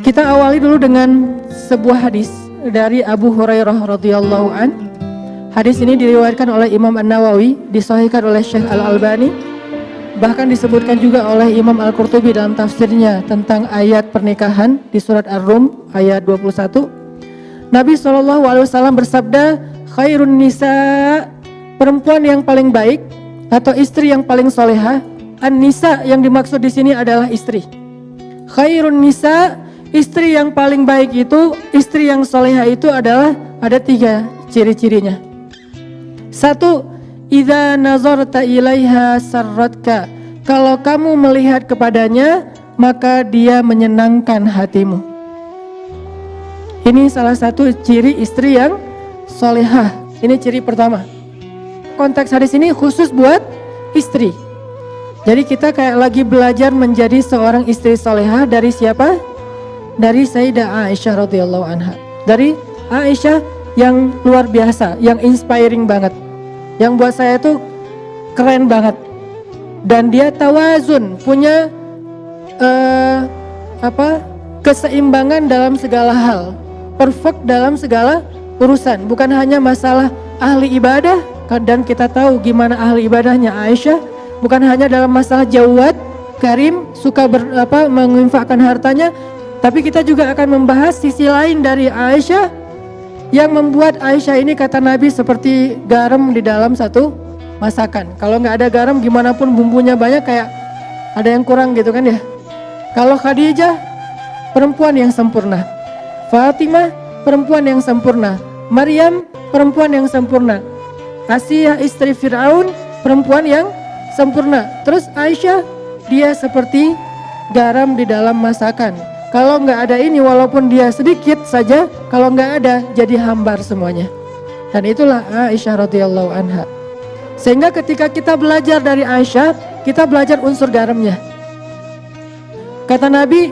Kita awali dulu dengan sebuah hadis dari Abu Hurairah radhiyallahu an. Hadis ini diriwayatkan oleh Imam An-Nawawi, disahihkan oleh Syekh Al-Albani, bahkan disebutkan juga oleh Imam Al-Qurtubi dalam tafsirnya tentang ayat pernikahan di surat Ar-Rum ayat 21. Nabi SAW bersabda, khairun nisa, perempuan yang paling baik atau istri yang paling solehah. An-nisa yang dimaksud di sini adalah istri. Khairun nisa, istri yang paling baik itu, istri yang solehah itu adalah ada 3 ciri-cirinya. 1, idza nazarta ilaiha sarratka. Kalau kamu melihat kepadanya, maka dia menyenangkan hatimu. Ini salah satu ciri istri yang solehah. Ini ciri pertama. Konteks hadis ini khusus buat istri. Jadi kita kayak lagi belajar menjadi seorang istri solehah dari siapa? Dari Sayyidah Aisyah radhiyallahu anha. Dari Aisyah yang luar biasa, yang inspiring banget. Yang buat saya itu keren banget. Dan dia tawazun, punya keseimbangan dalam segala hal. Perfect dalam segala urusan. Bukan hanya masalah ahli ibadah, dan kita tahu gimana ahli ibadahnya Aisyah. Bukan hanya dalam masalah jawad, karim, suka menginfakkan hartanya. Tapi kita juga akan membahas sisi lain dari Aisyah yang membuat Aisyah ini kata Nabi seperti garam di dalam satu masakan. Kalau nggak ada garam, gimana pun bumbunya banyak kayak ada yang kurang gitu kan ya. Kalau Khadijah, perempuan yang sempurna. Fatimah, perempuan yang sempurna. Maryam, perempuan yang sempurna. Asiyah istri Fir'aun, perempuan yang sempurna. Terus Aisyah, dia seperti garam di dalam masakan. Kalau nggak ada ini, walaupun dia sedikit saja, kalau nggak ada jadi hambar semuanya. Dan itulah Aisyah radhiyallahu anha. Sehingga ketika kita belajar dari Aisyah, kita belajar unsur garamnya. Kata Nabi,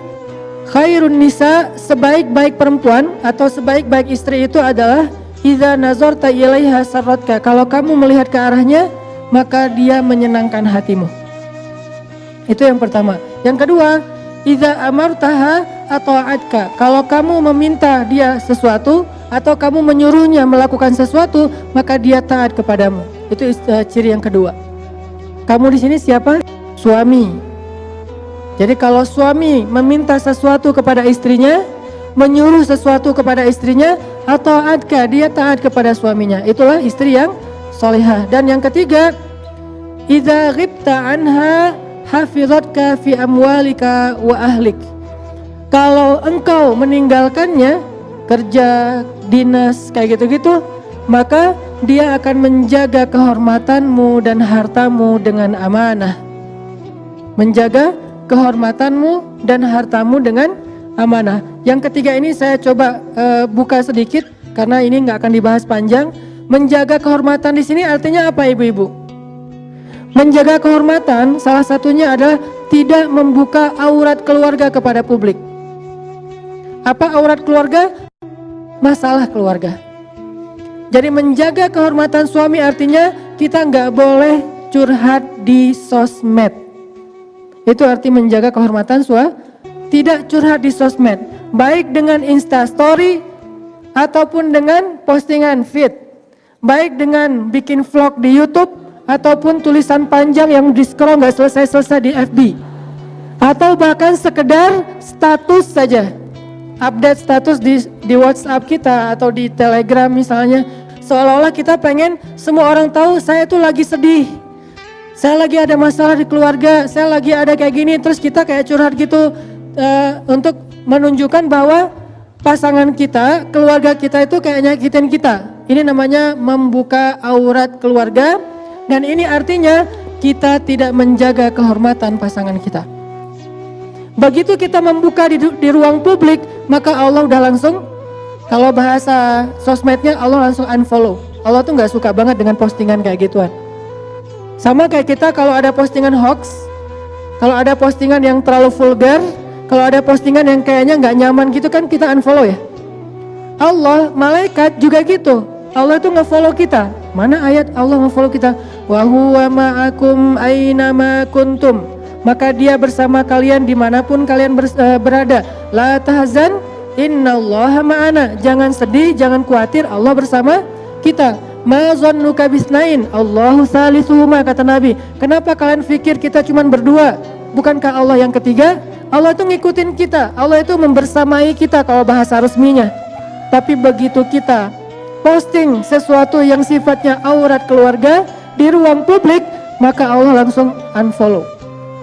khairun nisa, sebaik-baik perempuan atau sebaik-baik istri itu adalah idza nazarta ilaiha sarratka. Kalau kamu melihat ke arahnya, maka dia menyenangkan hatimu. Itu yang pertama. Yang kedua, idza amartaha ata'atka. Kalau kamu meminta dia sesuatu atau kamu menyuruhnya melakukan sesuatu, maka dia taat kepadamu. Itu ciri yang kedua. Kamu di sini siapa? Suami. Jadi kalau suami meminta sesuatu kepada istrinya, menyuruh sesuatu kepada istrinya, ata'atka, dia taat kepada suaminya. Itulah istri yang solehah. Dan yang ketiga, idza ghibta anha hafizatka fi amwalika wa ahlik. Kalau engkau meninggalkannya, kerja, dinas, kayak gitu-gitu, maka dia akan menjaga kehormatanmu dan hartamu dengan amanah. Menjaga kehormatanmu dan hartamu dengan amanah. Yang ketiga ini saya coba buka sedikit karena ini nggak akan dibahas panjang. Menjaga kehormatan di sini artinya apa, ibu-ibu? Menjaga kehormatan salah satunya adalah tidak membuka aurat keluarga kepada publik. Apa aurat keluarga? Masalah keluarga. Jadi menjaga kehormatan suami artinya kita nggak boleh curhat di sosmed. Itu arti menjaga kehormatan suami. Tidak curhat di sosmed, baik dengan Instastory ataupun dengan postingan feed, baik dengan bikin vlog di YouTube ataupun tulisan panjang yang di scroll nggak selesai-selesai di FB, atau bahkan sekedar status saja, update status di WhatsApp kita atau di Telegram misalnya, seolah-olah kita pengen semua orang tahu saya tuh lagi sedih, saya lagi ada masalah di keluarga, saya lagi ada kayak gini, terus kita kayak curhat gitu untuk menunjukkan bahwa pasangan kita, keluarga kita itu kayak nyakitin kita. Ini namanya membuka aurat keluarga. Dan ini artinya kita tidak menjaga kehormatan pasangan kita. Begitu kita membuka di ruang publik, maka Allah udah langsung, kalau bahasa sosmednya Allah langsung unfollow. Allah tuh gak suka banget dengan postingan kayak gituan. Sama kayak kita kalau ada postingan hoax, kalau ada postingan yang terlalu vulgar, kalau ada postingan yang kayaknya gak nyaman gitu kan kita unfollow ya. Allah, malaikat juga gitu. Allah itu nge-follow kita. Mana ayat Allah nge-follow kita? Wa huwa ma'akum aina ma kuntum. maka dia bersama kalian dimanapun kalian berada. La tahzan, innallaha ma'ana. Jangan sedih, jangan khawatir, Allah bersama kita. Ma zannuka bisnain, Allahu salisuhuma, kata Nabi. Kenapa kalian pikir kita cuma berdua? Bukankah Allah yang ketiga? Allah itu ngikutin kita, Allah itu membersamai kita kalau bahasa resminya. Tapi begitu kita posting sesuatu yang sifatnya aurat keluarga di ruang publik, maka Allah langsung unfollow.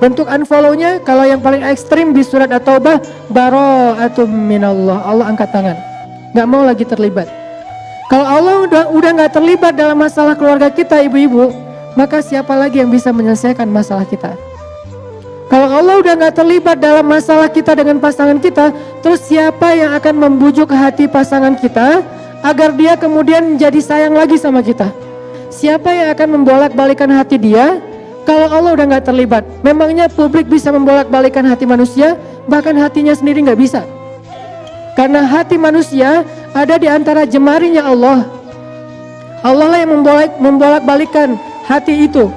Bentuk unfollow-nya kalau yang paling ekstrim di surat At-Taubah, bara'atum minallah, Allah angkat tangan, gak mau lagi terlibat. Kalau Allah udah gak terlibat dalam masalah keluarga kita ibu-ibu, maka siapa lagi yang bisa menyelesaikan masalah kita? Kalau Allah udah gak terlibat dalam masalah kita dengan pasangan kita, terus siapa yang akan membujuk hati pasangan kita agar dia kemudian jadi sayang lagi sama kita? Siapa yang akan membolak-balikan hati dia kalau Allah udah gak terlibat? Memangnya publik bisa membolak-balikan hati manusia? Bahkan hatinya sendiri gak bisa. Karena hati manusia ada di antara jemarinya Allah. Allah lah yang membolak-balikan hati itu.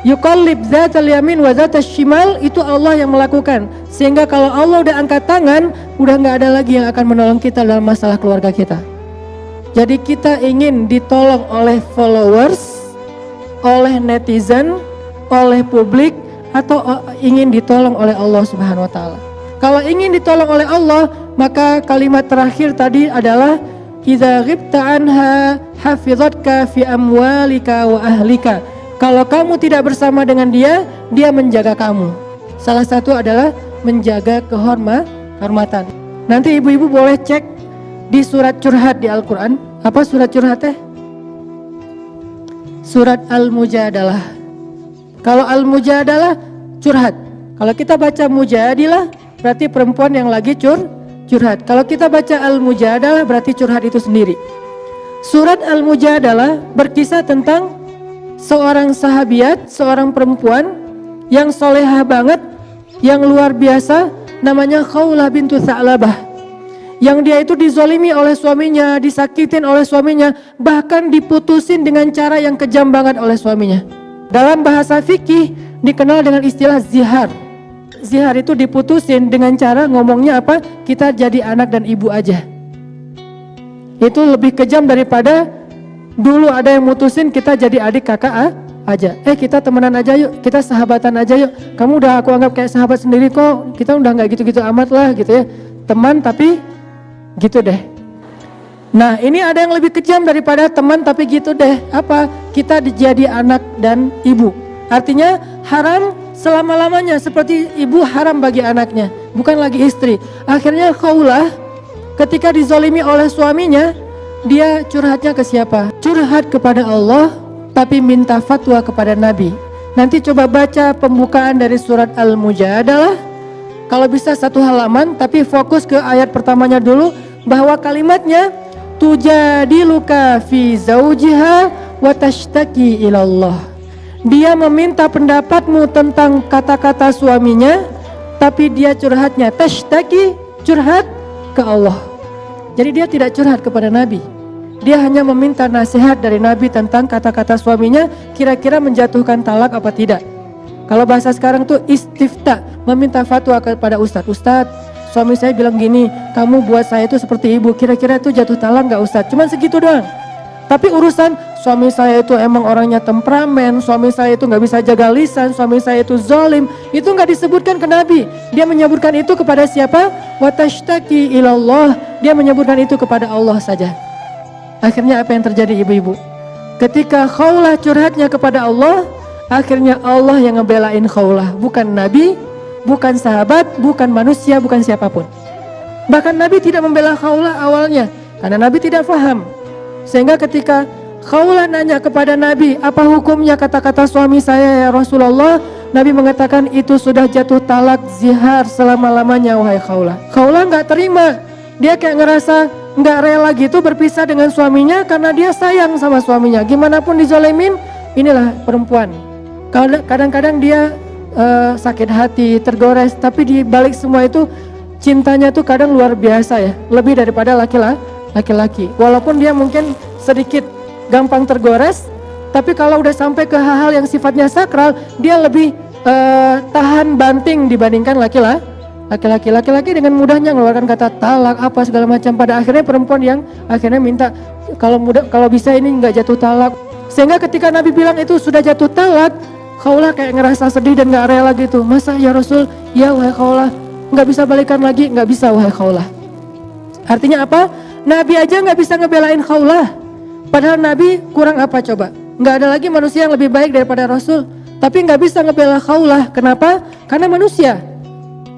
Yuqallib zatal yamin wa zatal shimal, itu Allah yang melakukan. Sehingga kalau Allah udah angkat tangan, udah gak ada lagi yang akan menolong kita dalam masalah keluarga kita. Jadi kita ingin ditolong oleh followers, oleh netizen, oleh publik, atau ingin ditolong oleh Allah Subhanahu wa Ta'ala. Kalau ingin ditolong oleh Allah, maka kalimat terakhir tadi adalah idza ghibta anha hafizatka fi amwalika wa ahlika. Kalau kamu tidak bersama dengan dia, dia menjaga kamu. Salah satu adalah menjaga kehormatan. Nanti ibu-ibu boleh cek di surat curhat di Al-Quran. Apa surat curhat teh? Surat Al-Mujadalah. Kalau Al-Mujadalah curhat. Kalau kita baca Mujadilah berarti perempuan yang lagi curhat. Kalau kita baca Al-Mujadalah berarti curhat itu sendiri. Surat Al-Mujadalah berkisah tentang seorang sahabiat, seorang perempuan yang solehah banget, yang luar biasa, namanya Khawlah bintu Tha'labah. Yang dia itu dizolimi oleh suaminya, disakitin oleh suaminya, bahkan diputusin dengan cara yang kejam banget oleh suaminya. Dalam bahasa fikih dikenal dengan istilah zihar. Zihar itu diputusin dengan cara ngomongnya apa? Kita jadi anak dan ibu aja. Itu lebih kejam daripada dulu ada yang mutusin kita jadi adik kakak aja. Kita temenan aja yuk, kita sahabatan aja yuk. Kamu udah aku anggap kayak sahabat sendiri kok. Kita udah gak gitu-gitu amat lah gitu ya. Teman tapi gitu deh. Nah ini ada yang lebih kejam daripada teman tapi gitu deh. Apa? Kita jadi anak dan ibu. Artinya haram selama-lamanya, seperti ibu haram bagi anaknya, bukan lagi istri. Akhirnya Khawlah ketika dizolimi oleh suaminya, dia curhatnya ke siapa? Curhat kepada Allah, tapi minta fatwa kepada Nabi. Nanti coba baca pembukaan dari surat Al-Mujadalah. Kalau bisa satu halaman, tapi fokus ke ayat pertamanya dulu, bahwa kalimatnya tujadiluka fi zaujiha wa tashtaki ilallah. Dia meminta pendapatmu tentang kata-kata suaminya, tapi dia curhatnya tashtaki, curhat ke Allah. Jadi dia tidak curhat kepada Nabi. Dia hanya meminta nasihat dari Nabi tentang kata-kata suaminya, kira-kira menjatuhkan talak apa tidak. Kalau bahasa sekarang tuh istifta, meminta fatwa kepada ustadz. Ustadz, suami saya bilang gini, kamu buat saya itu seperti ibu, kira-kira itu jatuh talak gak ustadz? Cuman segitu doang. Tapi urusan suami saya itu emang orangnya temperamen, suami saya itu gak bisa jaga lisan, suami saya itu zalim, itu gak disebutkan ke Nabi. Dia menyebutkan itu kepada siapa? Wa tashtaki ilallah. Dia menyebutkan itu kepada Allah saja. Akhirnya apa yang terjadi ibu-ibu? Ketika Khawlah curhatnya kepada Allah, akhirnya Allah yang ngebelain Khawlah, bukan Nabi, bukan sahabat, bukan manusia, bukan siapapun. Bahkan Nabi tidak membela Khawlah awalnya, karena Nabi tidak paham. Sehingga ketika Khawlah nanya kepada Nabi, apa hukumnya kata-kata suami saya ya Rasulullah? Nabi mengatakan itu sudah jatuh talak zihar selama-lamanya wahai Khawlah. Khawlah gak terima, dia kayak ngerasa gak rela gitu berpisah dengan suaminya karena dia sayang sama suaminya. Gimana pun dizolimin, inilah perempuan. Kadang-kadang dia sakit hati, tergores, tapi di balik semua itu cintanya tuh kadang luar biasa ya, lebih daripada laki-laki. Walaupun dia mungkin sedikit gampang tergores, tapi kalau udah sampai ke hal-hal yang sifatnya sakral, dia lebih tahan banting dibandingkan laki-laki. Laki-laki dengan mudahnya mengeluarkan kata talak apa segala macam. Pada akhirnya perempuan yang akhirnya minta kalau bisa ini nggak jatuh talak. Sehingga ketika Nabi bilang itu sudah jatuh talak, Khawlah kayak ngerasa sedih dan nggak rela gitu. Masa ya Rasul, ya wahai Khawlah, nggak bisa balikan lagi? Nggak bisa wahai Khawlah. Artinya apa? Nabi aja nggak bisa ngebelain Khawlah. Padahal Nabi kurang apa coba? Nggak ada lagi manusia yang lebih baik daripada Rasul. Tapi nggak bisa ngebela Khawlah. Kenapa? Karena manusia.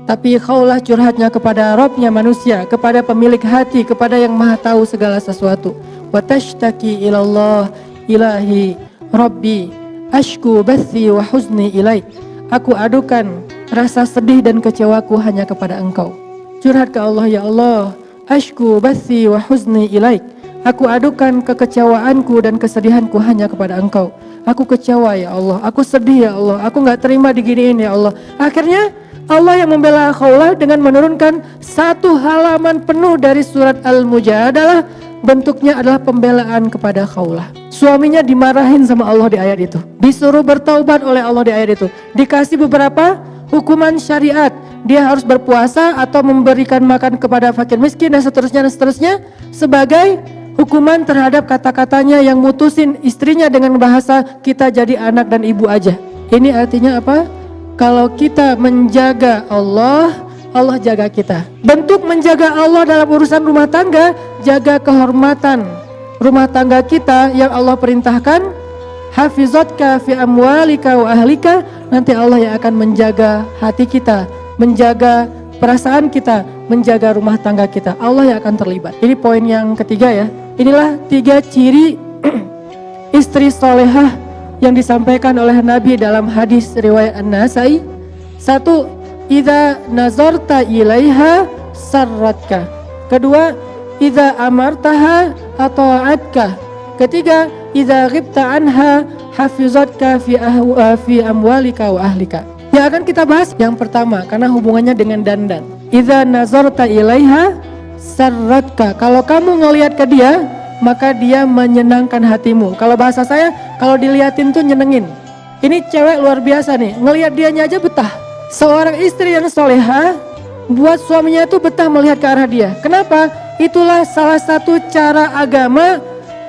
Tapi Khawlah curhatnya kepada Robnya manusia, kepada pemilik hati, kepada yang maha tahu segala sesuatu. Wa tashtaki ilallah ilahi Rabbi ashku bathi wa huzni ilaik. Aku adukan rasa sedih dan kecewaku hanya kepada Engkau. Curhat ke Allah, ya Allah, ashku bathi wa huzni ilaik. Aku adukan kekecewaanku dan kesedihanku hanya kepada Engkau. Aku kecewa ya Allah, aku sedih ya Allah, aku gak terima diginiin ya Allah. Akhirnya Allah yang membela Khawlah dengan menurunkan 1 halaman penuh dari surat Al-Mujadalah. Bentuknya adalah pembelaan kepada Khawlah. Suaminya dimarahin sama Allah di ayat itu, disuruh bertaubat oleh Allah di ayat itu, dikasih beberapa hukuman syariat. Dia harus berpuasa atau memberikan makan kepada fakir miskin dan seterusnya sebagai hukuman terhadap kata-katanya yang mutusin istrinya dengan bahasa kita jadi anak dan ibu aja. Ini artinya apa? Kalau kita menjaga Allah, Allah jaga kita. Bentuk menjaga Allah dalam urusan rumah tangga, jaga kehormatan rumah tangga kita yang Allah perintahkan. Hafizatka fi amwalika wa ahlika. Nanti Allah yang akan menjaga hati kita, menjaga perasaan kita, menjaga rumah tangga kita. Allah yang akan terlibat. Ini poin yang ketiga ya. Inilah 3 ciri istri solehah yang disampaikan oleh Nabi dalam hadis riwayat An-Nasai. 1, idza nazarta ilaiha sarratka. Kedua, idza amartaha ata'atka. Ketiga, idza ghibta anha hafizatka fi amwalika wa ahlika. Yang akan kita bahas yang pertama karena hubungannya dengan dandan. Idza nazarta ilaiha sarratka. Kalau kamu ngelihat ke dia, maka dia menyenangkan hatimu. Kalau bahasa saya, kalau diliatin tuh nyenengin. Ini cewek luar biasa nih, ngelihat dianya aja betah. Seorang istri yang soleha buat suaminya itu betah melihat ke arah dia. Kenapa? Itulah salah satu cara agama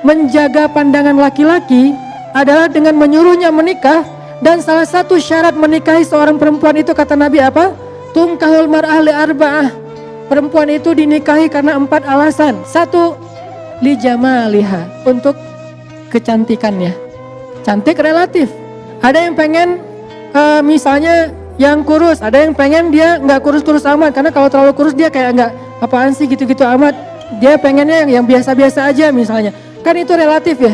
menjaga pandangan laki-laki adalah dengan menyuruhnya menikah. Dan salah satu syarat menikahi seorang perempuan itu kata Nabi apa? Tunkahul mar'ah li arba'ah. Perempuan itu dinikahi karena 4 alasan. 1, li jamaliha, untuk kecantikannya. Cantik relatif. Ada yang pengen misalnya yang kurus, ada yang pengen dia nggak kurus-kurus amat, karena kalau terlalu kurus dia kayak nggak apaan sih gitu-gitu amat. Dia pengennya yang biasa-biasa aja misalnya. Kan itu relatif ya.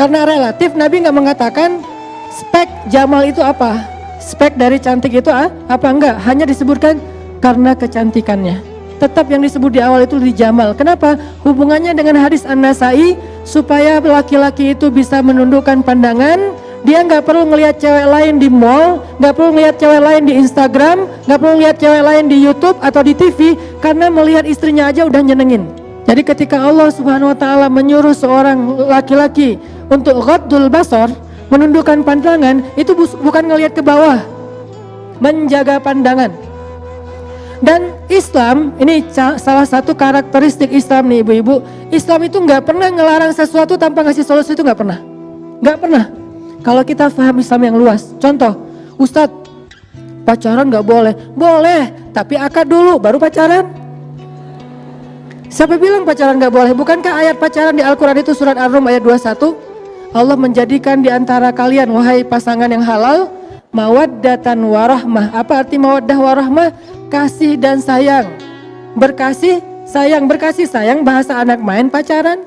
Karena relatif, Nabi nggak mengatakan spek jamal itu apa, spek dari cantik itu apa, enggak, hanya disebutkan karena kecantikannya. Tetap yang disebut di awal itu di jamal. Kenapa? Hubungannya dengan hadis An-Nasai, supaya laki-laki itu bisa menundukkan pandangan. Dia nggak perlu ngelihat cewek lain di mall, nggak perlu ngelihat cewek lain di Instagram, nggak perlu ngelihat cewek lain di YouTube atau di TV, karena melihat istrinya aja udah nyenengin. Jadi ketika Allah Subhanahu Wa Taala menyuruh seorang laki-laki untuk ghaddul basar, menundukkan pandangan, itu bukan ngelihat ke bawah, menjaga pandangan. Dan Islam, ini salah satu karakteristik Islam nih ibu-ibu. Islam itu nggak pernah ngelarang sesuatu tanpa ngasih solusi, itu nggak pernah. Nggak pernah. Kalau kita paham Islam yang luas. Contoh, Ustadz, pacaran nggak boleh. Boleh, tapi akad dulu baru pacaran. Siapa bilang pacaran nggak boleh? Bukankah ayat pacaran di Al-Quran itu surat Ar-Rum ayat 21? Allah menjadikan di antara kalian, wahai pasangan yang halal, mawaddatan warahmah. Apa arti mawaddah warahmah? Kasih dan sayang. Berkasih sayang bahasa anak main pacaran.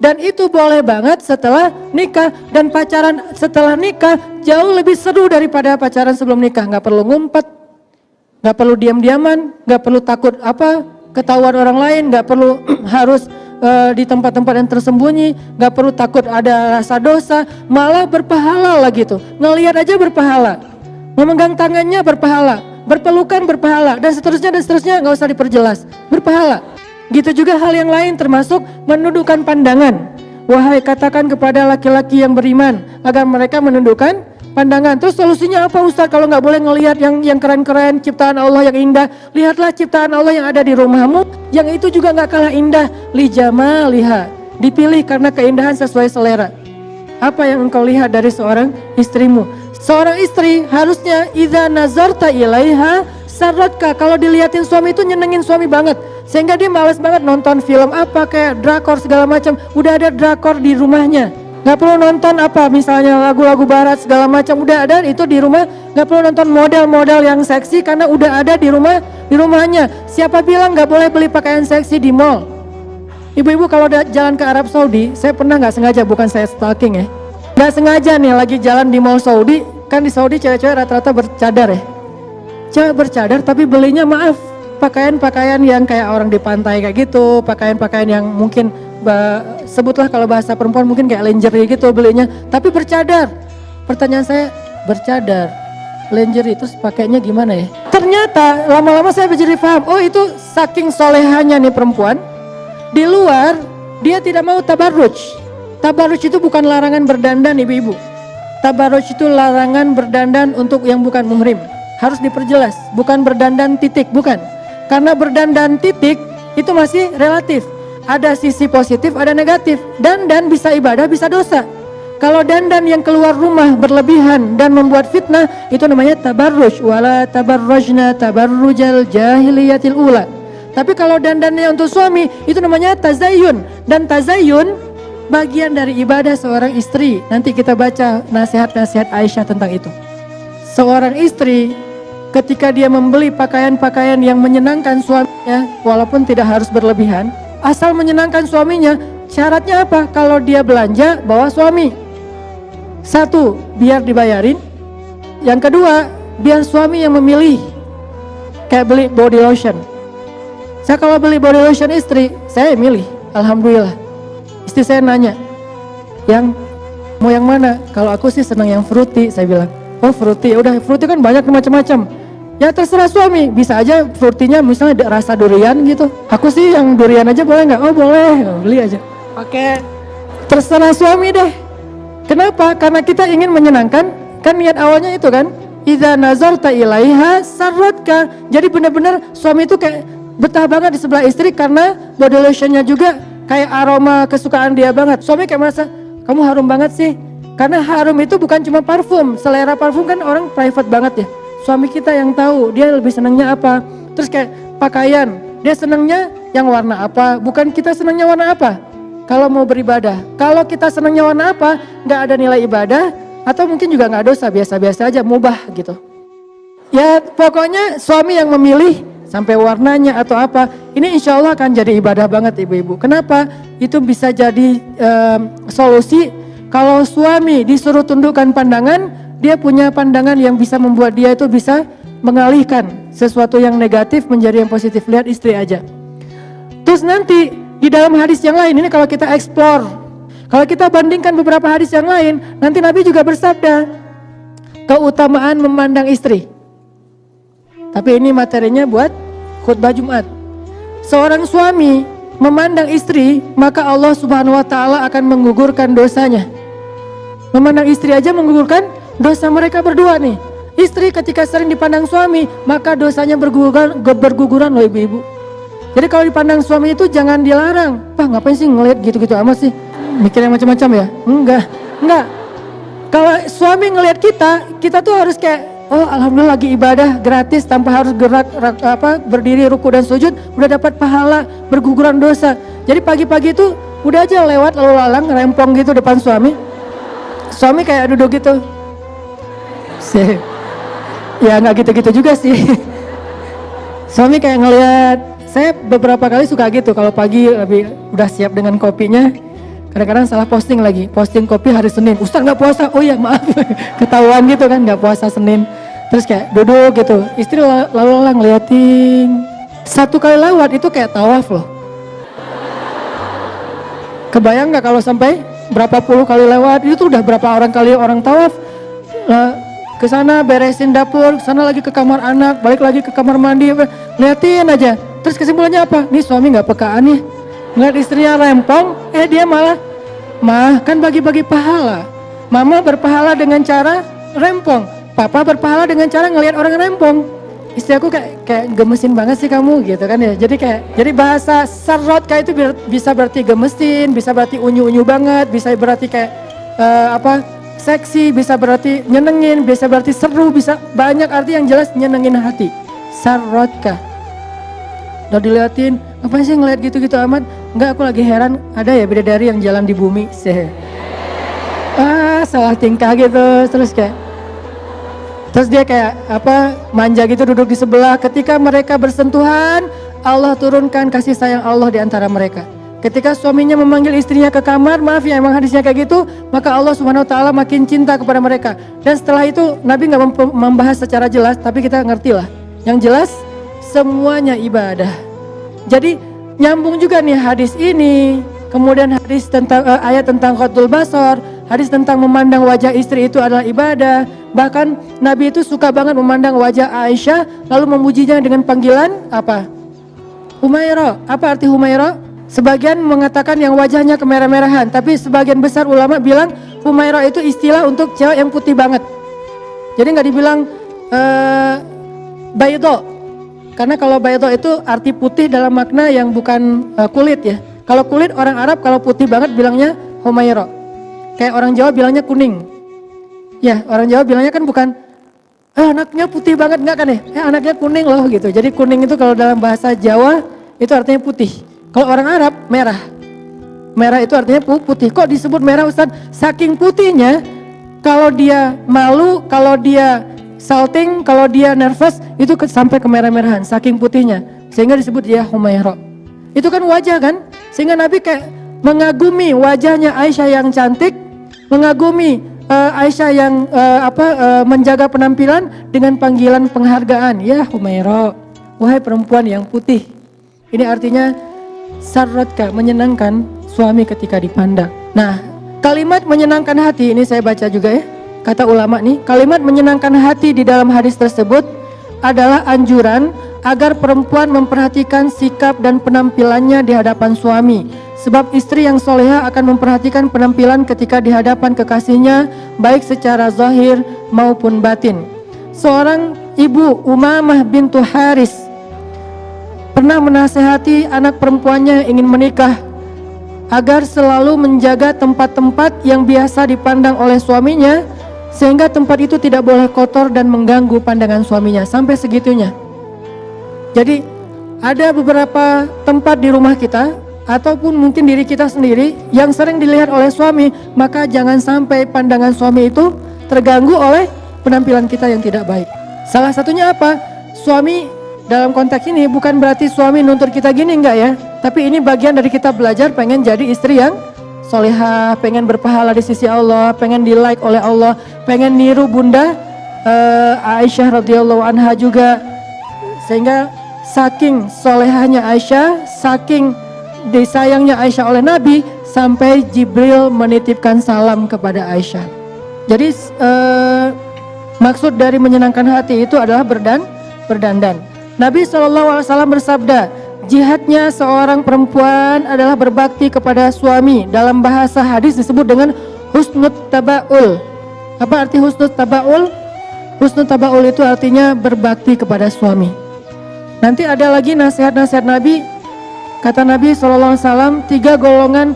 Dan itu boleh banget setelah nikah. Dan pacaran setelah nikah jauh lebih seru daripada pacaran sebelum nikah. Gak perlu ngumpet, gak perlu diam-diaman, gak perlu takut ketahuan orang lain, gak perlu harus di tempat-tempat yang tersembunyi, gak perlu takut ada rasa dosa, malah berpahala lah gitu. Ngelihat aja berpahala, memegang tangannya berpahala, berpelukan berpahala, dan seterusnya gak usah diperjelas, berpahala. Gitu juga hal yang lain termasuk menundukkan pandangan. Wahai katakan kepada laki-laki yang beriman agar mereka menundukkan pandangan. Terus solusinya apa Ustaz? Kalau nggak boleh ngelihat yang keren-keren, ciptaan Allah yang indah, lihatlah ciptaan Allah yang ada di rumahmu, yang itu juga nggak kalah indah. Li jamaliha, dipilih karena keindahan sesuai selera. Apa yang engkau lihat dari seorang istrimu? Seorang istri harusnya idza nazarta ilaiha sarratka, kalau dilihatin suami itu nyenengin suami banget, sehingga dia males banget nonton film apa kayak drakor segala macam. Udah ada drakor di rumahnya, nggak perlu nonton apa misalnya lagu-lagu barat segala macam, udah ada itu di rumah. Nggak perlu nonton model-model yang seksi karena udah ada di rumahnya. Siapa bilang nggak boleh beli pakaian seksi di mall? Ibu-ibu kalau jalan ke Arab Saudi, saya pernah nggak sengaja, bukan saya stalking ya, nggak sengaja nih lagi jalan di mall Saudi, kan di Saudi cewek-cewek rata-rata bercadar ya. Cewek bercadar tapi belinya maaf pakaian-pakaian yang kayak orang di pantai kayak gitu, pakaian-pakaian yang mungkin sebutlah kalau bahasa perempuan mungkin kayak lingerie gitu belinya, tapi bercadar. Pertanyaan saya, bercadar, lingerie itu pakainya gimana ya? Ternyata lama-lama saya menjadi paham, oh itu saking solehannya nih perempuan, di luar dia tidak mau tabarruj. Tabarruj itu bukan larangan berdandan ibu-ibu. Tabarruj itu larangan berdandan untuk yang bukan muhrim. Harus diperjelas, bukan berdandan titik, bukan. Karena berdandan titik itu masih relatif. Ada sisi positif, ada negatif. Dandan bisa ibadah, bisa dosa. Kalau dandan yang keluar rumah berlebihan dan membuat fitnah, itu namanya tabarruj. Wala tabarrujna tabarrujal jahiliyatil ula. Tapi kalau dandannya untuk suami, itu namanya tazayyun. Dan tazayyun bagian dari ibadah seorang istri. Nanti kita baca nasihat-nasihat Aisyah tentang itu. Seorang istri ketika dia membeli pakaian-pakaian yang menyenangkan suaminya, walaupun tidak harus berlebihan, asal menyenangkan suaminya, syaratnya apa? Kalau dia belanja, bawa suami. Satu, biar dibayarin. Yang kedua, biar suami yang memilih. Kayak beli body lotion. Saya kalau beli body lotion istri, saya milih. Alhamdulillah. Istri saya nanya, yang mau yang mana? Kalau aku sih senang yang fruity, saya bilang. Oh fruity, udah fruity kan banyak macam-macam. Ya terserah suami, bisa aja fruitynya misalnya rasa durian gitu. Aku sih yang durian aja boleh nggak? Oh boleh, beli aja. Oke, terserah suami deh. Kenapa? Karena kita ingin menyenangkan, kan niat awalnya itu kan. Idza nazarta ilaiha sarratka. Jadi benar-benar suami itu kayak betah banget di sebelah istri karena body lotionnya juga kayak aroma kesukaan dia banget. Suami kayak merasa, kamu harum banget sih. Karena harum itu bukan cuma parfum, selera parfum kan orang private banget ya. Suami kita yang tahu dia lebih senangnya apa. Terus kayak pakaian, dia senangnya yang warna apa, bukan kita senangnya warna apa. Kalau mau beribadah, kalau kita senangnya warna apa, nggak ada nilai ibadah, atau mungkin juga nggak dosa, biasa-biasa aja, mubah gitu. Ya pokoknya suami yang memilih sampai warnanya atau apa, ini insya Allah akan jadi ibadah banget ibu-ibu. Kenapa? Itu bisa jadi solusi. Kalau suami disuruh tundukkan pandangan, dia punya pandangan yang bisa membuat dia itu bisa mengalihkan sesuatu yang negatif menjadi yang positif. Lihat istri aja. Terus nanti di dalam hadis yang lain, ini kalau kita explore, kalau kita bandingkan beberapa hadis yang lain, nanti Nabi juga bersabda, keutamaan memandang istri. Tapi ini materinya buat khutbah Jumat. Seorang suami memandang istri, maka Allah Subhanahu wa taala akan menggugurkan dosanya. Memandang istri aja menggugurkan dosa mereka berdua nih. Istri ketika sering dipandang suami, maka dosanya berguguran loh ibu-ibu. Jadi kalau dipandang suami itu jangan dilarang. Pak ngapain sih ngeliat gitu-gitu amat sih? Mikir yang macam-macam ya? Enggak. Kalau suami ngeliat kita tuh harus kayak, oh alhamdulillah lagi ibadah gratis tanpa harus gerak berdiri ruku dan sujud, udah dapat pahala, berguguran dosa. Jadi pagi-pagi itu udah aja lewat lalu lalang rempong gitu depan suami. Suami kayak duduk gitu. Ya nggak gitu-gitu juga sih. Suami kayak ngeliat. Saya beberapa kali suka gitu kalau pagi lebih udah siap dengan kopinya. Kadang-kadang salah posting lagi. Posting kopi hari Senin. Ustaz nggak puasa. Oh iya maaf. Ketahuan gitu kan nggak puasa Senin. Terus kayak duduk gitu. Istri lalu ngeliatin. Satu kali lewat itu kayak tawaf loh. Kebayang nggak kalau sampai berapa puluh kali lewat, itu tuh udah berapa orang tawaf. Ke sana beresin dapur, ke sana lagi ke kamar anak, balik lagi ke kamar mandi, liatin aja. Terus kesimpulannya apa? Nih suami nggak pekaan nih, ngeliat istrinya rempong, dia malah, mah kan bagi-bagi pahala. Mama berpahala dengan cara rempong. Papa berpahala dengan cara ngelihat orang rempong. Istri aku kayak gemesin banget sih kamu gitu kan ya. Jadi bahasa sarotka itu bisa berarti gemesin, bisa berarti unyu-unyu banget, bisa berarti kayak seksi, bisa berarti nyenengin, bisa berarti seru, bisa banyak arti yang jelas nyenengin hati. Sarotka. Udah diliatin, apa sih ngeliat gitu-gitu amat? Enggak, aku lagi heran ada ya bidadari yang jalan di bumi. Salah tingkah gitu, terus dia kayak manja gitu duduk di sebelah. Ketika mereka bersentuhan, Allah turunkan kasih sayang Allah di antara mereka. Ketika suaminya memanggil istrinya ke kamar, maaf ya emang hadisnya kayak gitu, maka Allah Subhanahu wa taala makin cinta kepada mereka. Dan setelah itu Nabi nggak membahas secara jelas, tapi kita ngerti lah. Yang jelas semuanya ibadah. Jadi nyambung juga nih hadis ini, kemudian hadis tentang ayat tentang ghadul basar, hadis tentang memandang wajah istri itu adalah ibadah. Bahkan Nabi itu suka banget memandang wajah Aisyah lalu memujinya dengan panggilan apa? Humaira. Apa arti Humaira? Sebagian mengatakan yang wajahnya kemerah-merahan, tapi sebagian besar ulama bilang Humaira itu istilah untuk cewek yang putih banget. Jadi nggak dibilang baydo, karena kalau baydo itu arti putih dalam makna yang bukan kulit ya. Kalau kulit orang Arab, kalau putih banget bilangnya Humaira. Kayak orang Jawa bilangnya kuning. Ya, orang Jawa bilangnya kan bukan anaknya putih banget, enggak kan ya? Anaknya kuning loh gitu. Jadi kuning itu kalau dalam bahasa Jawa itu artinya putih. Kalau orang Arab merah. Merah itu artinya putih. Kok disebut merah Ustaz? Saking putihnya, kalau dia malu, kalau dia salting, kalau dia nervous, itu sampai kemerah-merahan, saking putihnya. Sehingga disebut dia Humaira. Itu kan wajah kan? Sehingga Nabi kayak mengagumi wajahnya Aisyah yang cantik, mengagumi Aisyah yang menjaga penampilan dengan panggilan penghargaan. Ya Humaira, wahai perempuan yang putih. Ini artinya sarratka, menyenangkan suami ketika dipandang. Nah, kalimat menyenangkan hati ini saya baca juga ya. Kata ulama nih, kalimat menyenangkan hati di dalam hadis tersebut adalah anjuran agar perempuan memperhatikan sikap dan penampilannya di hadapan suami. Sebab istri yang soleha akan memperhatikan penampilan ketika di hadapan kekasihnya, baik secara zahir maupun batin. Seorang ibu, Umamah bintu Haris, pernah menasehati anak perempuannya yang ingin menikah agar selalu menjaga tempat-tempat yang biasa dipandang oleh suaminya, sehingga tempat itu tidak boleh kotor dan mengganggu pandangan suaminya. Sampai segitunya. Jadi ada beberapa tempat di rumah kita ataupun mungkin diri kita sendiri yang sering dilihat oleh suami, maka jangan sampai pandangan suami itu terganggu oleh penampilan kita yang tidak baik. Salah satunya apa? Suami dalam konteks ini bukan berarti suami nuntut kita gini, enggak ya, tapi ini bagian dari kita belajar pengen jadi istri yang solehah, pengen berpahala di sisi Allah, pengen di like oleh Allah, pengen niru bunda Aisyah radhiyallahu anha juga. Sehingga saking solehahnya Aisyah, saking disayangnya Aisyah oleh Nabi, sampai Jibril menitipkan salam kepada Aisyah. Jadi maksud dari menyenangkan hati itu adalah berdandan. Nabi SAW bersabda, jihadnya seorang perempuan adalah berbakti kepada suami. Dalam bahasa hadis disebut dengan husnut tabaul. Apa arti husnut tabaul? Husnut tabaul itu artinya berbakti kepada suami. Nanti ada lagi nasihat-nasihat Nabi. Kata Nabi SAW, tiga golongan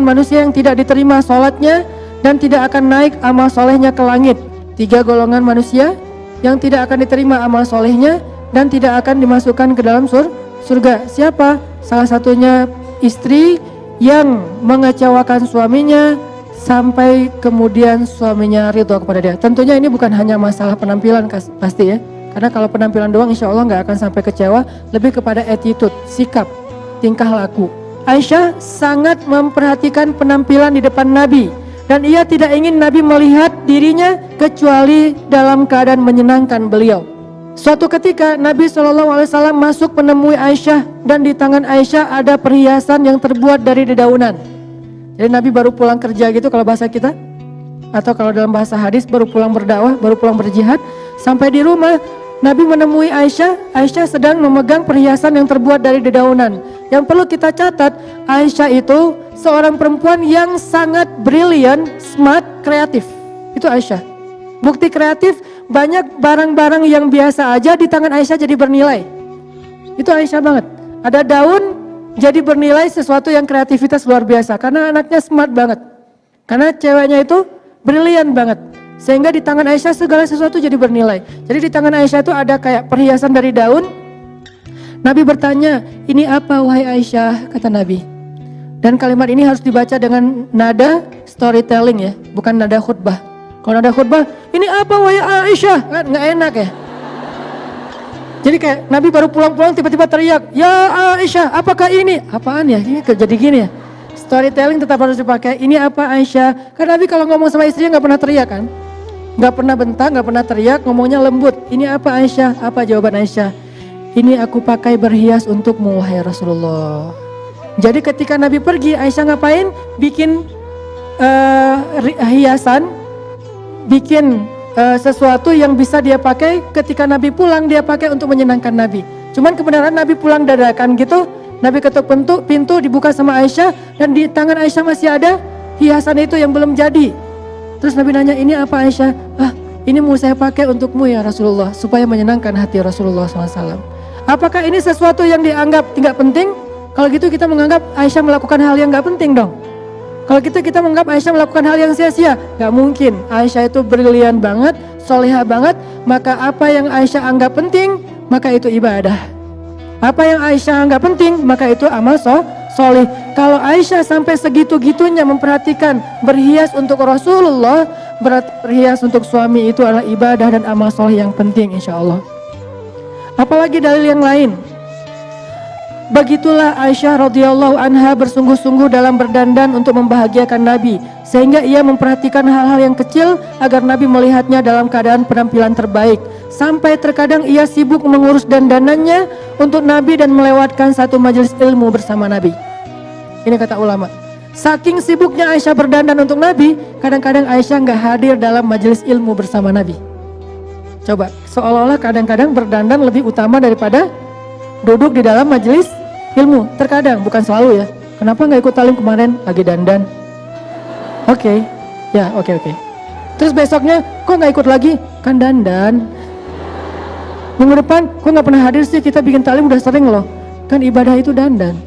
manusia yang tidak diterima sholatnya dan tidak akan naik amal solehnya ke langit. Tiga golongan manusia yang tidak akan diterima amal solehnya dan tidak akan dimasukkan ke dalam surga. Siapa? Salah satunya istri yang mengecewakan suaminya sampai kemudian suaminya ridho kepada dia. Tentunya ini bukan hanya masalah penampilan pasti ya. Karena kalau penampilan doang insya Allah nggak akan sampai kecewa, lebih kepada attitude, sikap, tingkah laku. Aisyah sangat memperhatikan penampilan di depan Nabi dan ia tidak ingin Nabi melihat dirinya kecuali dalam keadaan menyenangkan beliau. Suatu ketika Nabi SAW masuk menemui Aisyah dan di tangan Aisyah ada perhiasan yang terbuat dari dedaunan. Jadi Nabi baru pulang kerja gitu kalau bahasa kita, atau kalau dalam bahasa hadis baru pulang berdakwah, baru pulang berjihad. Sampai di rumah Nabi menemui Aisyah. Aisyah sedang memegang perhiasan yang terbuat dari dedaunan. Yang perlu kita catat, Aisyah itu seorang perempuan yang sangat brilian, smart, kreatif. Itu Aisyah. Bukti kreatif, banyak barang-barang yang biasa aja di tangan Aisyah jadi bernilai. Itu Aisyah banget. Ada daun jadi bernilai sesuatu yang kreativitas luar biasa. Karena anaknya smart banget. Karena ceweknya itu brilian banget. Sehingga di tangan Aisyah segala sesuatu jadi bernilai. Jadi di tangan Aisyah itu ada kayak perhiasan dari daun. Nabi bertanya, ini apa wahai Aisyah? Kata Nabi. Dan kalimat ini harus dibaca dengan nada storytelling ya, bukan nada khutbah. Kalau nada khutbah, ini apa wahai Aisyah? Kan nggak enak ya. Jadi kayak Nabi baru pulang-pulang tiba-tiba teriak, ya Aisyah, apakah ini? Apaan ya? Ini jadi gini ya. Storytelling tetap harus dipakai. Ini apa Aisyah? Karena Nabi kalau ngomong sama istrinya nggak pernah teriak kan? Nggak pernah bentak, nggak pernah teriak, ngomongnya lembut. Ini apa Aisyah? Apa jawaban Aisyah? Ini aku pakai berhias untukmu wahai Rasulullah. Jadi ketika Nabi pergi, Aisyah ngapain? Bikin hiasan, bikin sesuatu yang bisa dia pakai ketika Nabi pulang, dia pakai untuk menyenangkan Nabi. Cuman kebenaran Nabi pulang dadakan gitu, Nabi ketuk pintu dibuka sama Aisyah, dan di tangan Aisyah masih ada hiasan itu yang belum jadi. Terus Nabi nanya, ini apa Aisyah? Ini mau saya pakai untukmu ya Rasulullah, supaya menyenangkan hati Rasulullah SAW. Apakah ini sesuatu yang dianggap tidak penting? Kalau gitu kita menganggap Aisyah melakukan hal yang gak penting dong. Kalau gitu kita menganggap Aisyah melakukan hal yang sia-sia. Gak mungkin, Aisyah itu brilian banget, solehah banget. Maka apa yang Aisyah anggap penting, maka itu ibadah. Apa yang Aisyah anggap penting, maka itu amal soleh. Kalau Aisyah sampai segitu-gitunya memperhatikan berhias untuk Rasulullah, berhias untuk suami itu adalah ibadah dan amal soleh yang penting insya Allah. Apalagi dalil yang lain. Begitulah Aisyah radhiyallahu anha bersungguh-sungguh dalam berdandan untuk membahagiakan Nabi, sehingga ia memperhatikan hal-hal yang kecil agar Nabi melihatnya dalam keadaan penampilan terbaik. Sampai terkadang ia sibuk mengurus dandanannya untuk Nabi dan melewatkan satu majelis ilmu bersama Nabi. Ini kata ulama. Saking sibuknya Aisyah berdandan untuk Nabi, kadang-kadang Aisyah nggak hadir dalam majelis ilmu bersama Nabi. Coba, seolah-olah kadang-kadang berdandan lebih utama daripada duduk di dalam majelis ilmu. Terkadang, bukan selalu ya. Kenapa nggak ikut talim kemarin? Lagi dandan. Oke. Terus besoknya, kok nggak ikut lagi? Kan dandan. Minggu depan, kok nggak pernah hadir sih? Kita bikin talim udah sering loh. Kan ibadah itu dandan.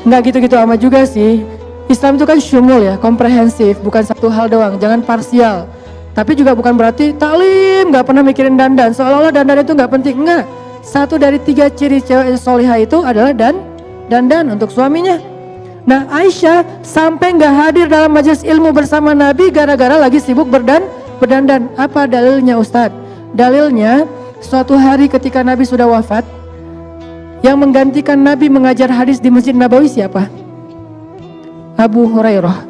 Nggak gitu-gitu amat juga sih. Islam itu kan syumul ya, komprehensif. Bukan satu hal doang, jangan parsial. Tapi juga bukan berarti taklim nggak pernah mikirin dandan. Seolah-olah dandan itu nggak penting. Enggak. Satu dari 3 ciri cewek solihah itu adalah dandan untuk suaminya. Nah Aisyah sampai nggak hadir dalam majelis ilmu bersama Nabi gara-gara lagi sibuk berdandan. Apa dalilnya Ustadz? Dalilnya suatu hari ketika Nabi sudah wafat, yang menggantikan Nabi mengajar hadis di Masjid Nabawi siapa? Abu Hurairah.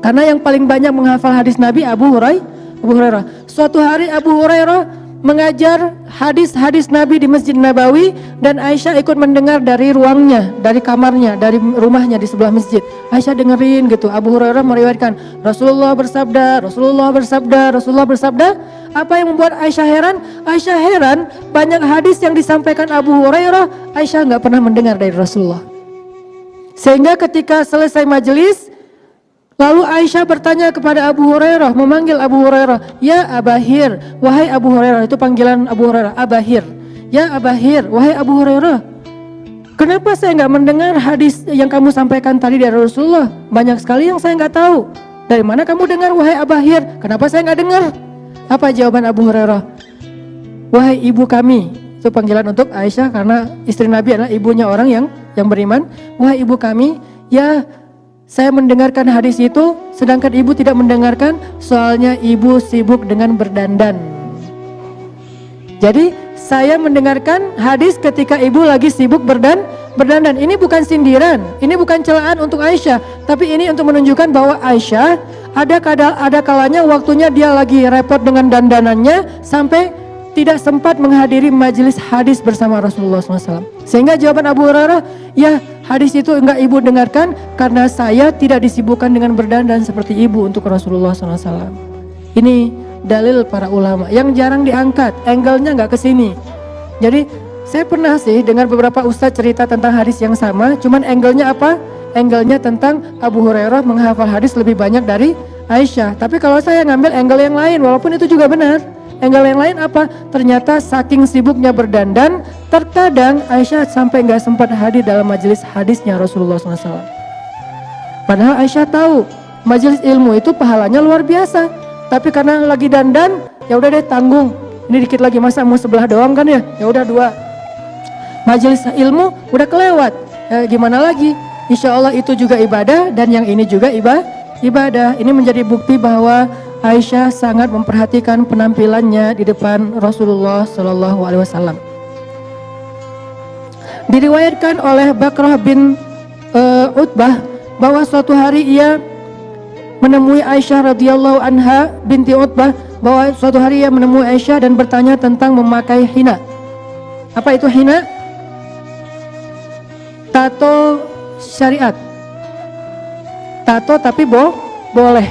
Karena yang paling banyak menghafal hadis Nabi Abu Hurairah. Suatu hari Abu Hurairah mengajar hadis-hadis Nabi di Masjid Nabawi, dan Aisyah ikut mendengar dari ruangnya, dari kamarnya, dari rumahnya di sebelah masjid. Aisyah dengerin gitu. Abu Hurairah meriwayatkan Rasulullah bersabda. Apa yang membuat Aisyah heran? Aisyah heran banyak hadis yang disampaikan Abu Hurairah Aisyah nggak pernah mendengar dari Rasulullah. Sehingga ketika selesai majelis, lalu Aisyah bertanya kepada Abu Hurairah, memanggil Abu Hurairah, ya Abahir, wahai Abu Hurairah. Itu panggilan Abu Hurairah, Abahir. Ya Abahir, wahai Abu Hurairah, kenapa saya nggak mendengar hadis yang kamu sampaikan tadi dari Rasulullah? Banyak sekali yang saya nggak tahu. Dari mana kamu dengar wahai Abahir? Kenapa saya nggak dengar? Apa jawaban Abu Hurairah? Wahai ibu kami. Itu panggilan untuk Aisyah karena istri Nabi adalah ibunya orang yang beriman. Wahai ibu kami, ya saya mendengarkan hadis itu, sedangkan ibu tidak mendengarkan, soalnya ibu sibuk dengan berdandan. Jadi saya mendengarkan hadis ketika ibu lagi sibuk berdandan. Ini bukan sindiran, ini bukan celaan untuk Aisyah, tapi ini untuk menunjukkan bahwa Aisyah ada kalanya waktunya dia lagi repot dengan dandanannya sampai tidak sempat menghadiri majelis hadis bersama Rasulullah SAW. Sehingga jawaban Abu Hurairah, ya hadis itu enggak ibu dengarkan karena saya tidak disibukkan dengan berdandan seperti ibu untuk Rasulullah SAW. Ini dalil para ulama yang jarang diangkat, angle-nya enggak ke sini. Jadi saya pernah sih dengar beberapa ustadz cerita tentang hadis yang sama, cuman angle-nya apa? Angle-nya tentang Abu Hurairah menghafal hadis lebih banyak dari Aisyah. Tapi kalau saya ngambil angle yang lain, walaupun itu juga benar. Angle yang lain apa? Ternyata saking sibuknya berdandan, terkadang Aisyah sampai nggak sempat hadir dalam majelis hadisnya Rasulullah SAW. Padahal Aisyah tahu majelis ilmu itu pahalanya luar biasa. Tapi karena lagi dandan, ya udah deh tanggung. Ini dikit lagi, masa mau sebelah doang kan ya? Ya udah 2. Majelis ilmu udah kelewat. Ya, gimana lagi? Insya Allah itu juga ibadah dan yang ini juga ibadah. Ini menjadi bukti bahwa Aisyah sangat memperhatikan penampilannya di depan Rasulullah Shallallahu Alaihi Wasallam. Diriwayatkan oleh Bakrah bin Utbah bahwa suatu hari ia menemui Aisyah radhiyallahu anha binti Utbah, bahwa suatu hari ia menemui Aisyah dan bertanya tentang memakai hina. Apa itu hina? Tato syariat. Tato tapi boleh.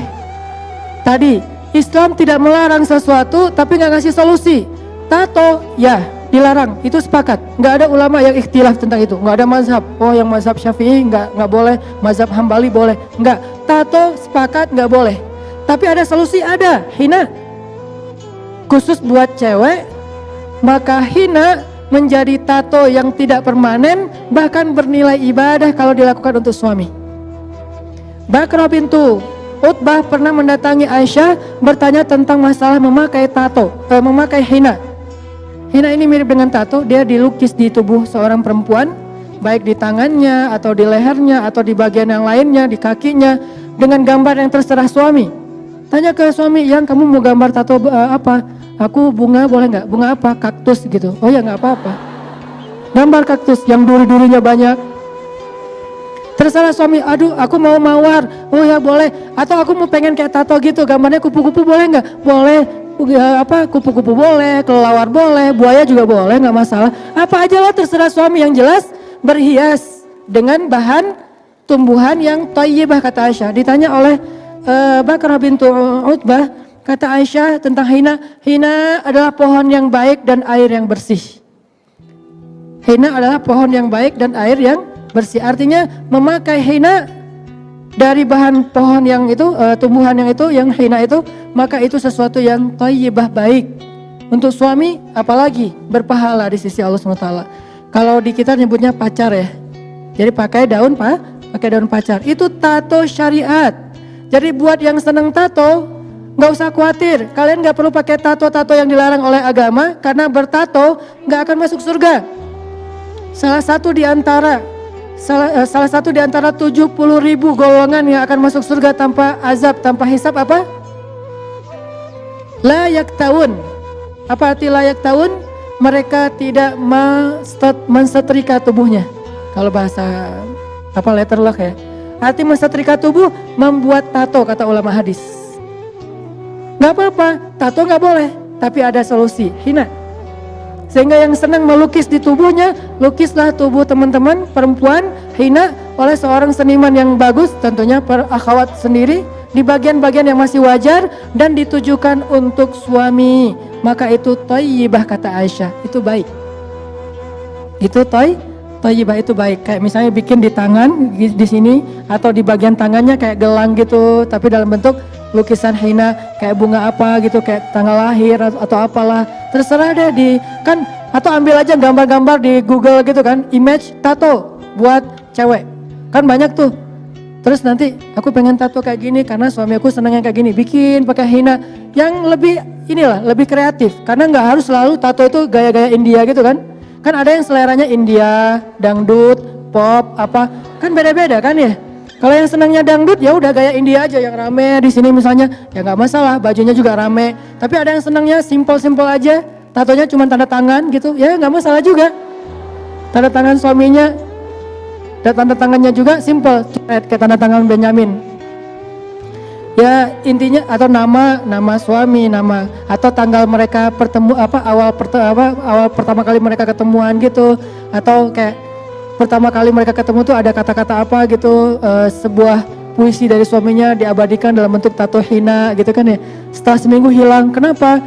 Tadi Islam tidak melarang sesuatu tapi nggak ngasih solusi. Tato ya dilarang, itu sepakat. Nggak ada ulama yang ikhtilaf tentang itu. Nggak ada mazhab. Oh yang mazhab Syafi'i nggak boleh, mazhab Hambali boleh. Nggak. Tato sepakat nggak boleh. Tapi ada solusi, ada hina. Khusus buat cewek, maka hina menjadi tato yang tidak permanen, bahkan bernilai ibadah kalau dilakukan untuk suami. Bakrah bintu Utbah pernah mendatangi Aisyah bertanya tentang masalah memakai tato, memakai hina. Hina ini mirip dengan tato, dia dilukis di tubuh seorang perempuan, baik di tangannya atau di lehernya atau di bagian yang lainnya, di kakinya, dengan gambar yang terserah suami. Tanya ke suami, yang kamu mau gambar tato apa? Aku bunga boleh nggak? Bunga apa? Kaktus gitu. Oh ya nggak apa-apa. Gambar kaktus yang duri-durinya banyak. Terserah suami, aduh aku mau mawar, oh ya boleh. Atau aku mau pengen kayak tato gitu, gambarnya kupu-kupu boleh nggak? Boleh. Kupu-kupu boleh, kelelawar boleh, buaya juga boleh, nggak masalah. Apa aja lah terserah suami, yang jelas berhias dengan bahan tumbuhan yang thayyibah, kata Aisyah. Ditanya oleh Bakrah bintu Utbah, kata Aisyah tentang hina, hina adalah pohon yang baik dan air yang bersih. Hina adalah pohon yang baik dan air yang bersih. Artinya memakai hina dari bahan pohon yang itu, tumbuhan yang itu, yang hina itu, maka itu sesuatu yang thayyibah, baik. Untuk suami apalagi berpahala di sisi Allah SWT. Kalau di kita nyebutnya pacar ya. Jadi pakai daun pacar. Itu tato syariat. Jadi buat yang seneng tato, nggak usah khawatir. Kalian nggak perlu pakai tato-tato yang dilarang oleh agama, karena bertato nggak akan masuk surga. Salah satu di antara 70.000 golongan yang akan masuk surga tanpa azab, tanpa hisab apa? La yaktaun. Apa arti la yaktaun? Mereka tidak mensetrika tubuhnya. Kalau bahasa letterlock ya. Arti mensetrika tubuh, membuat tato, kata ulama hadis. Gak apa-apa, tato gak boleh, tapi ada solusi, hina. Sehingga yang senang melukis di tubuhnya, lukislah tubuh teman-teman perempuan hina oleh seorang seniman yang bagus, tentunya per akhwat sendiri, di bagian-bagian yang masih wajar dan ditujukan untuk suami. Maka itu thayyibah, kata Aisyah, itu baik. Itu thayyibah, itu baik. Kayak misalnya bikin di tangan di sini atau di bagian tangannya kayak gelang gitu, tapi dalam bentuk lukisan hina, kayak bunga apa gitu, kayak tanggal lahir atau apalah, terserah deh kan, atau ambil aja gambar-gambar di Google gitu kan, image tato buat cewek, kan banyak tuh. Terus nanti aku pengen tato kayak gini karena suami aku senang yang kayak gini, bikin pakai hina yang lebih lebih kreatif, karena nggak harus selalu tato itu gaya-gaya India gitu kan. Kan ada yang seleranya India, dangdut, pop, apa, kan beda-beda kan ya. Kalau yang senangnya dangdut ya udah gaya India aja yang rame di sini misalnya, ya nggak masalah, bajunya juga rame. Tapi ada yang senangnya simpel-simpel aja, tatonya cuma tanda tangan gitu, ya nggak masalah juga. Tanda tangan suaminya, dan tanda tangannya juga simpel, kayak tanda tangan Benyamin. Ya intinya, atau nama suami, nama atau tanggal mereka awal pertama kali mereka ketemuan gitu, atau kayak pertama kali mereka ketemu tuh ada kata-kata apa gitu, sebuah puisi dari suaminya diabadikan dalam bentuk tato hina gitu kan ya. Setelah seminggu hilang, kenapa?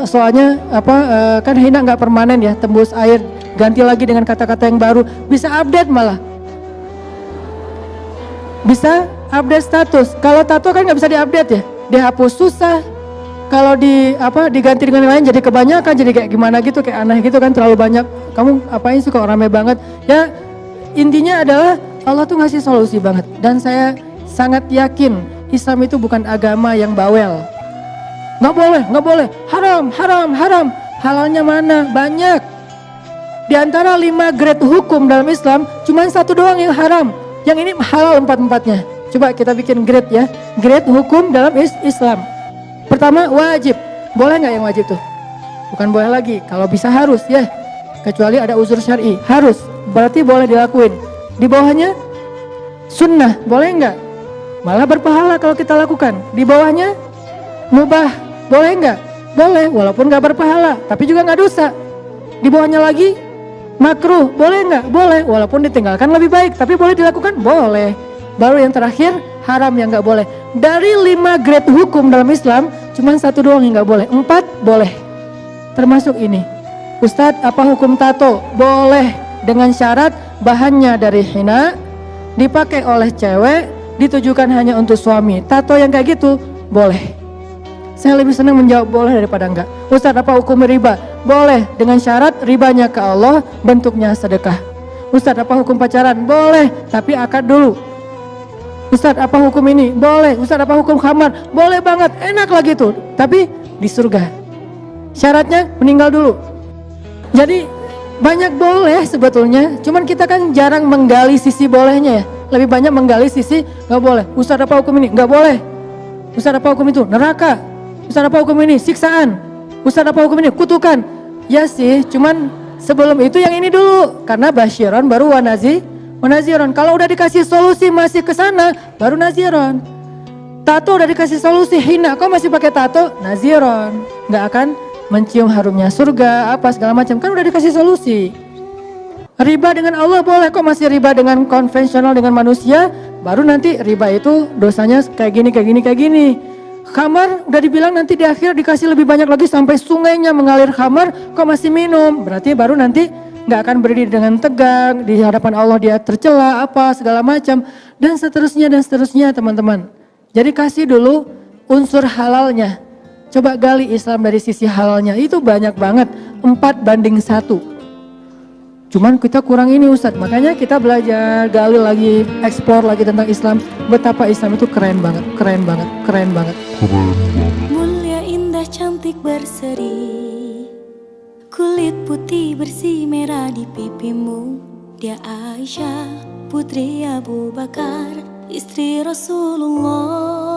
Soalnya kan hina nggak permanen ya, tembus air, ganti lagi dengan kata-kata yang baru, bisa update malah. Bisa update status. Kalau tato kan nggak bisa diupdate ya, dihapus susah. Kalau diganti dengan yang lain jadi kebanyakan, jadi kayak gimana gitu, kayak aneh gitu kan, terlalu banyak. Kamu apain sih kok rame banget? Ya intinya adalah Allah tuh ngasih solusi banget. Dan saya sangat yakin Islam itu bukan agama yang bawel. Nggak boleh, haram. Halalnya mana? Banyak. Di antara 5 grade hukum dalam Islam, cuma 1 doang yang haram. Yang ini halal 4-4-nya. Coba kita bikin grade ya. Grade hukum dalam Islam. Pertama wajib. Boleh nggak yang wajib tuh? Bukan boleh lagi. Kalau bisa harus ya. Kecuali ada uzur syar'i. Harus. Berarti boleh dilakuin. Di bawahnya sunnah. Boleh nggak? Malah berpahala kalau kita lakukan. Di bawahnya mubah. Boleh nggak? Boleh. Walaupun nggak berpahala. Tapi juga nggak dosa. Di bawahnya lagi makruh. Boleh nggak? Boleh. Walaupun ditinggalkan lebih baik. Tapi boleh dilakukan? Boleh. Baru yang terakhir haram yang nggak boleh. Dari 5 grade hukum dalam Islam, cuma 1 doang yang nggak boleh. 4 boleh. Termasuk ini. Ustadz, apa hukum tato? Boleh, dengan syarat bahannya dari hina, dipakai oleh cewek, ditujukan hanya untuk suami. Tato yang kayak gitu boleh. Saya lebih senang menjawab boleh daripada enggak. Ustadz, apa hukum riba? Boleh, dengan syarat ribanya ke Allah, bentuknya sedekah. Ustadz, apa hukum pacaran? Boleh, tapi akad dulu. Ustadz, apa hukum ini? Boleh. Ustadz, apa hukum khamar? Boleh banget, enak lagi tuh. Tapi di surga. Syaratnya meninggal dulu. Jadi banyak boleh sebetulnya. Cuman kita kan jarang menggali sisi bolehnya ya. Lebih banyak menggali sisi nggak boleh. Ustadz, apa hukum ini? Nggak boleh. Ustadz, apa hukum itu? Neraka. Ustadz, apa hukum ini? Siksaan. Ustadz, apa hukum ini? Kutukan. Ya sih, cuman sebelum itu yang ini dulu. Karena basyiron baru naziron. Kalau udah dikasih solusi masih ke sana, baru naziron. Tato udah dikasih solusi hina, kok masih pakai tato? Naziron. Nggak akan mencium harumnya surga, apa segala macam, kan udah dikasih solusi. Riba dengan Allah boleh, kok masih riba dengan konvensional dengan manusia? Baru nanti riba itu dosanya kayak gini. Khamar udah dibilang nanti di akhir dikasih lebih banyak lagi sampai sungainya mengalir khamar, kok masih minum? Berarti baru nanti nggak akan berdiri dengan tegang di hadapan Allah, dia tercela apa segala macam dan seterusnya teman-teman. Jadi kasih dulu unsur halalnya. Coba gali Islam dari sisi halalnya, itu banyak banget, 4:1. Cuman kita kurang ini Ustadz, makanya kita belajar, gali lagi, explore lagi tentang Islam. Betapa Islam itu keren banget. Mulia, indah, cantik, berseri, kulit putih bersih merah di pipimu. Dia Aisyah, putri Abu Bakar, istri Rasulullah.